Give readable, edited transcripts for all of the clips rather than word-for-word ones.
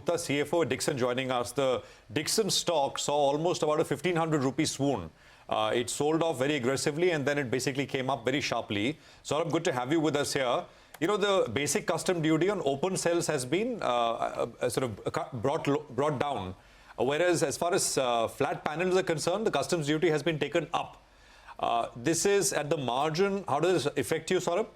Gupta, CFO at Dixon, joining us. The Dixon stock saw almost about a 1,500 rupee swoon. It sold off very aggressively and then it basically came up very sharply. Saurabh, good to have you with us here. You know, the basic custom duty on open cells has been brought down. Whereas as far as flat panels are concerned, the customs duty has been taken up. This is at the margin. How does this affect you, Saurabh?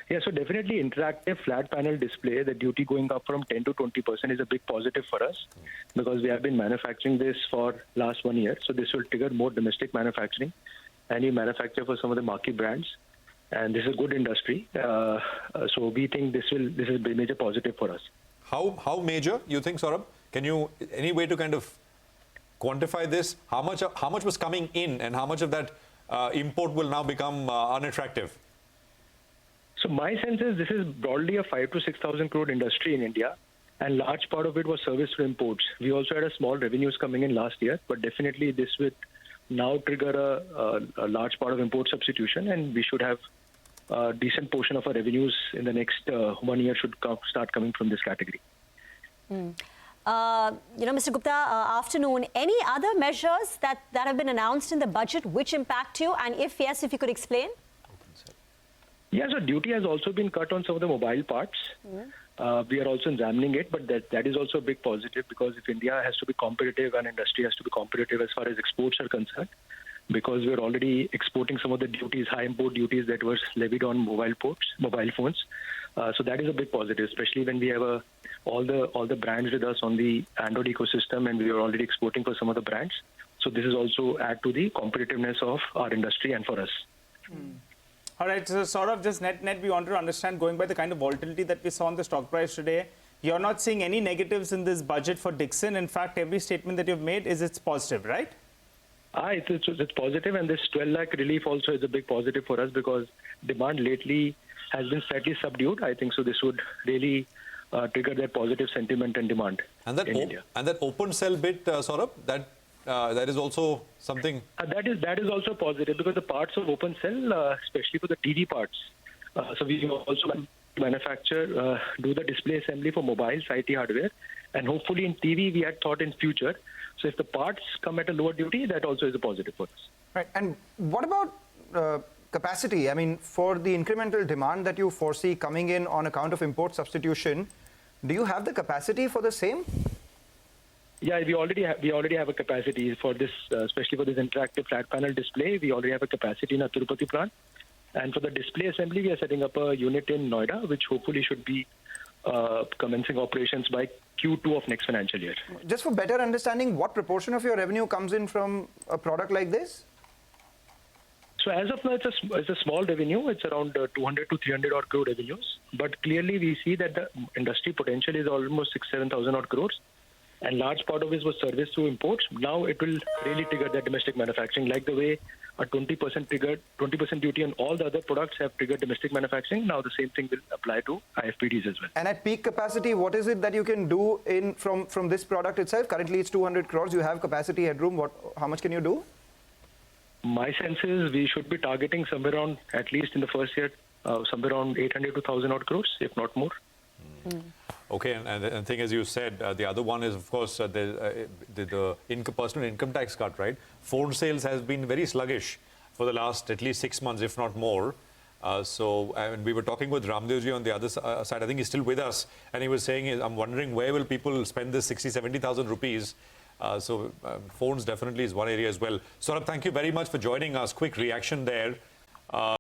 Yeah, so definitely interactive flat panel display, the duty going up from 10 to 20% is a big positive for us because we have been manufacturing this for last 1 year. So this will trigger more domestic manufacturing, and we manufacture for some of the marquee brands. And this is a good industry. So we think this is a major positive for us. How major you think, Saurabh? Can you, any way to kind of quantify this? How much was coming in and how much of that import will now become unattractive? So my sense is this is broadly a 5,000 to 6,000 crore industry in India, and large part of it was service to imports. We also had a small revenues coming in last year, but definitely this would now trigger a large part of import substitution, and we should have a decent portion of our revenues in the next 1 year should start coming from this category. Mr. Gupta, afternoon. Any other measures that have been announced in the budget which impact you, and if yes, if you could explain? Yeah, so duty has also been cut on some of the mobile parts. We are also examining it, but that is also a big positive because if India has to be competitive and industry has to be competitive as far as exports are concerned, because we're already exporting some of the duties, high import duties that were levied on mobile phones. So that is a big positive, especially when we have all the brands with us on the Android ecosystem, and we are already exporting for some of the brands. So this is also add to the competitiveness of our industry and for us. All right, so Saurabh, just net, we want to understand, going by the kind of volatility that we saw on the stock price today, you're not seeing any negatives in this budget for Dixon. In fact, every statement that you've made it's positive, right? It's positive, and this 12 lakh relief also is a big positive for us because demand lately has been slightly subdued. I think so this would really trigger that positive sentiment and demand in India. And that open cell bit, Saurabh, that is also something. That is also positive because the parts of open cell, especially for the TV parts. So we also manufacture, do the display assembly for mobiles, IT hardware, and hopefully in TV we had thought in future. So if the parts come at a lower duty, that also is a positive for us. Right. And what about capacity? I mean, for the incremental demand that you foresee coming in on account of import substitution, do you have the capacity for the same? Yeah, we already have a capacity for this, especially for this interactive flat panel display. We already have a capacity in our Tirupati plant. And for the display assembly, we are setting up a unit in Noida, which hopefully should be commencing operations by Q2 of next financial year. Just for better understanding, what proportion of your revenue comes in from a product like this? So as of now, it's a small revenue. It's around 200 to 300 odd crore revenues. But clearly, we see that the industry potential is almost 7,000 odd crores. And large part of it was service to imports. Now it will really trigger that domestic manufacturing, like the way a 20% duty on all the other products have triggered domestic manufacturing. Now the same thing will apply to IFPDs as well. And at peak capacity, what is it that you can do from this product itself? Currently, it's 200 crores. You have capacity headroom. How much can you do? My sense is we should be targeting somewhere around, at least in the first year, somewhere around 800 to 1,000 odd crores, if not more. Okay, and the thing, as you said, the other one is, of course, the personal income tax cut, right? Phone sales has been very sluggish for the last at least 6 months, if not more. And we were talking with Ramdevji on the other side. I think he's still with us, and he was saying, I'm wondering where will people spend this 70,000 rupees? Phones definitely is one area as well. Saurabh, thank you very much for joining us. Quick reaction there.